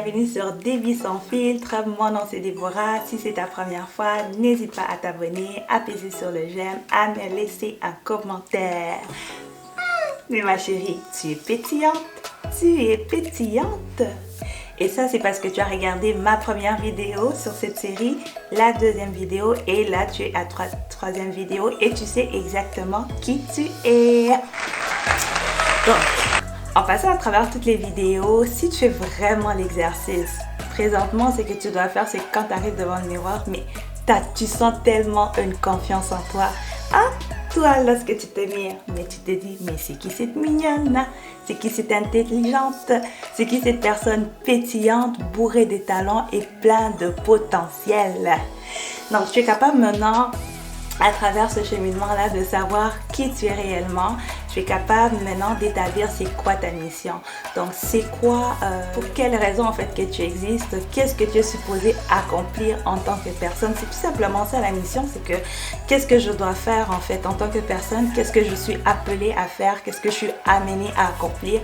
bienvenue sur Des vies sans filtre. Mon nom c'est Déborah. Si c'est ta première fois, n'hésite pas à t'abonner, à peser sur le j'aime, à me laisser un commentaire. Mais ma chérie, tu es pétillante. Tu es pétillante. Et ça, c'est parce que tu as regardé ma première vidéo sur cette série, la deuxième vidéo, et là, tu es à troisième vidéo et tu sais exactement qui tu es. Donc, en passant à travers toutes les vidéos, si tu fais vraiment l'exercice, présentement, ce que tu dois faire, c'est que quand tu arrives devant le miroir, mais tu sens tellement une confiance en toi. Ah, toi, lorsque tu te mires, mais tu te dis, mais c'est qui cette mignonne? C'est qui cette intelligente? C'est qui cette personne pétillante, bourrée de talents et plein de potentiel? Donc, tu es capable maintenant, à travers ce cheminement-là, de savoir qui tu es réellement. Tu es capable maintenant d'établir c'est quoi ta mission. Donc, c'est quoi, pour quelle raison en fait que tu existes, qu'est-ce que tu es supposé accomplir en tant que personne. C'est tout simplement ça la mission, c'est que qu'est-ce que je dois faire en fait en tant que personne, qu'est-ce que je suis appelée à faire, qu'est-ce que je suis amenée à accomplir.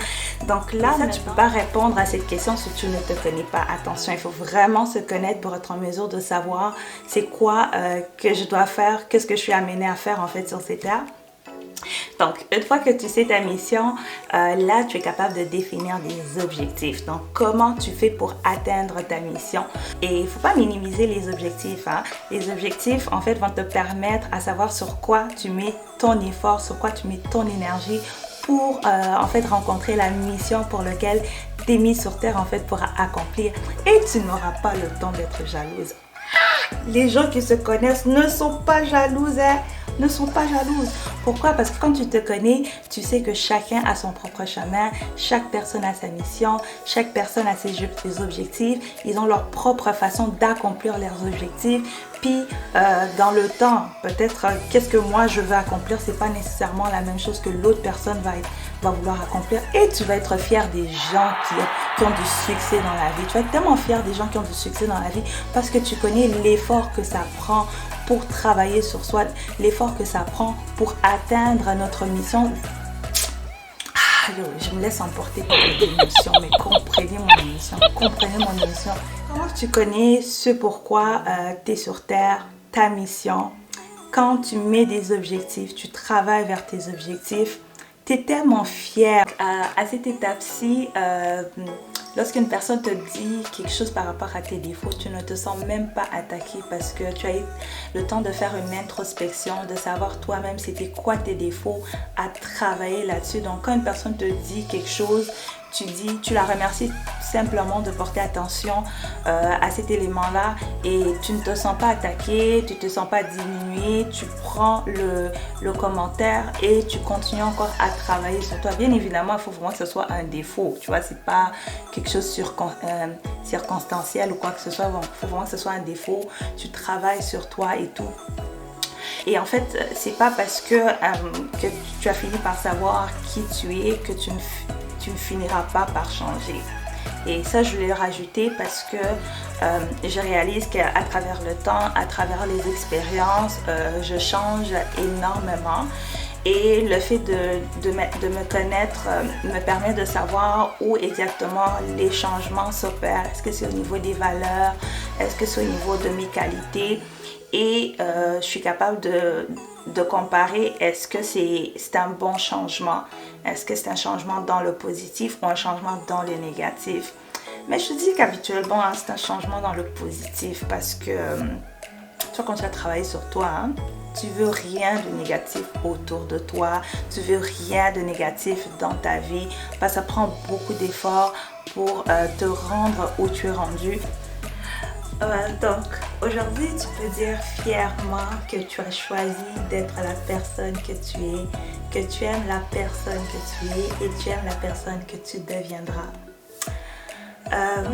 Donc là, tu ne peux pas répondre à cette question si tu ne te connais pas. Attention, il faut vraiment se connaître pour être en mesure de savoir c'est quoi que je dois faire, qu'est-ce que je suis amenée à faire en fait sur cette terre. Donc, une fois que tu sais ta mission, là, tu es capable de définir des objectifs. Donc, comment tu fais pour atteindre ta mission? Et il ne faut pas minimiser les objectifs. Hein? Les objectifs, en fait, vont te permettre à savoir sur quoi tu mets ton effort, sur quoi tu mets ton énergie pour, en fait, rencontrer la mission pour laquelle tu es mis sur Terre, en fait, pour accomplir. Et tu n'auras pas le temps d'être jalouse. Les gens qui se connaissent ne sont pas jalouses, hein? Ne sont pas jalouses. Pourquoi? Parce que quand tu te connais, tu sais que chacun a son propre chemin, chaque personne a sa mission, chaque personne a ses objectifs, ils ont leur propre façon d'accomplir leurs objectifs. Puis dans le temps, peut-être qu'est-ce que moi je veux accomplir, c'est pas nécessairement la même chose que l'autre personne va vouloir accomplir. Et tu vas être fier des gens qui ont du succès dans la vie. Tu vas être tellement fier des gens qui ont du succès dans la vie parce que tu connais l'effort que ça prend pour travailler sur soi, l'effort que ça prend pour atteindre notre mission. Ah, je me laisse emporter par les émotions, mais comprenez mon émission, comprenez mon émission. Quand tu connais ce pourquoi tu es sur Terre, ta mission, quand tu mets des objectifs, tu travailles vers tes objectifs, tu es tellement fier. À cette étape-ci, lorsqu'une personne te dit quelque chose par rapport à tes défauts, tu ne te sens même pas attaqué parce que tu as eu le temps de faire une introspection, de savoir toi-même c'était quoi tes défauts, à travailler là-dessus. Donc quand une personne te dit quelque chose, tu la remercies simplement de porter attention à cet élément-là et tu ne te sens pas attaqué, tu ne te sens pas diminué, tu prends le commentaire et tu continues encore à travailler sur toi. Bien évidemment, il faut vraiment que ce soit un défaut, tu vois, c'est pas quelque chose circonstanciel ou quoi que ce soit, il faut vraiment que ce soit un défaut, tu travailles sur toi et tout. Et en fait, c'est pas parce que tu as fini par savoir qui tu es que tu ne finiras pas par changer. Et ça, je voulais le rajouter parce que je réalise qu'à travers le temps, à travers les expériences, je change énormément. Et le fait de me connaître me permet de savoir où exactement les changements s'opèrent. Est-ce que c'est au niveau des valeurs? Est-ce que c'est au niveau de mes qualités? Et je suis capable de comparer, est-ce que c'est un bon changement? Est-ce que c'est un changement dans le positif ou un changement dans le négatif? Mais je te dis qu'habituellement, hein, c'est un changement dans le positif parce que toi, quand tu as travaillé sur toi, hein, tu veux rien de négatif autour de toi, tu veux rien de négatif dans ta vie parce que ça prend beaucoup d'efforts pour te rendre où tu es rendu. Donc, aujourd'hui, tu peux dire fièrement que tu as choisi d'être la personne que tu es, que tu aimes la personne que tu es et tu aimes la personne que tu deviendras.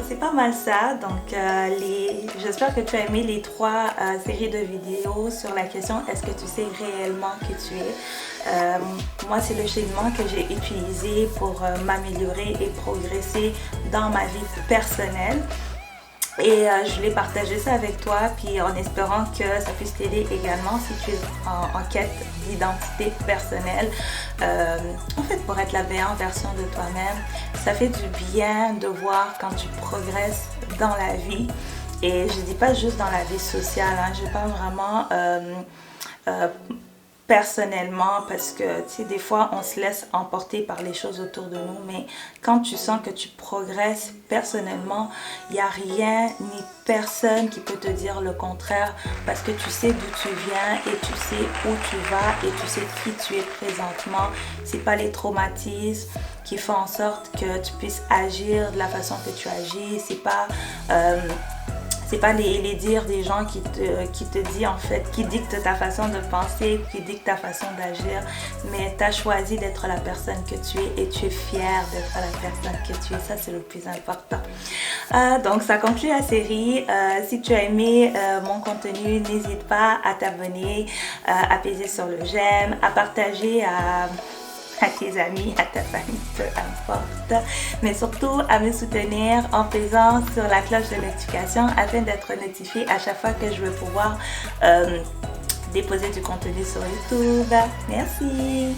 C'est pas mal ça, donc j'espère que tu as aimé les 3 séries de vidéos sur la question est-ce que tu sais réellement qui tu es. Moi, c'est le cheminement que j'ai utilisé pour m'améliorer et progresser dans ma vie personnelle. Et je voulais partager ça avec toi, puis en espérant que ça puisse t'aider également si tu es en quête d'identité personnelle. En fait, pour être la meilleure version de toi-même, ça fait du bien de voir quand tu progresses dans la vie. Et je dis pas juste dans la vie sociale, hein, je parle vraiment personnellement, parce que tu sais, des fois on se laisse emporter par les choses autour de nous, mais quand tu sens que tu progresses personnellement, il n'y a rien ni personne qui peut te dire le contraire, parce que tu sais d'où tu viens et tu sais où tu vas et tu sais qui tu es présentement. C'est pas les traumatismes qui font en sorte que tu puisses agir de la façon que tu agis, c'est pas les dires des gens qui te dit en fait, qui dictent ta façon de penser, qui dictent ta façon d'agir, mais tu as choisi d'être la personne que tu es et tu es fière d'être la personne que tu es. Ça, c'est le plus important. Donc, ça conclut la série. Si tu as aimé mon contenu, n'hésite pas à t'abonner, à peser sur le j'aime, à partager à tes amis, à ta famille, peu importe. Mais surtout à me soutenir en pesant sur la cloche de notification afin d'être notifié à chaque fois que je vais pouvoir déposer du contenu sur YouTube. Merci!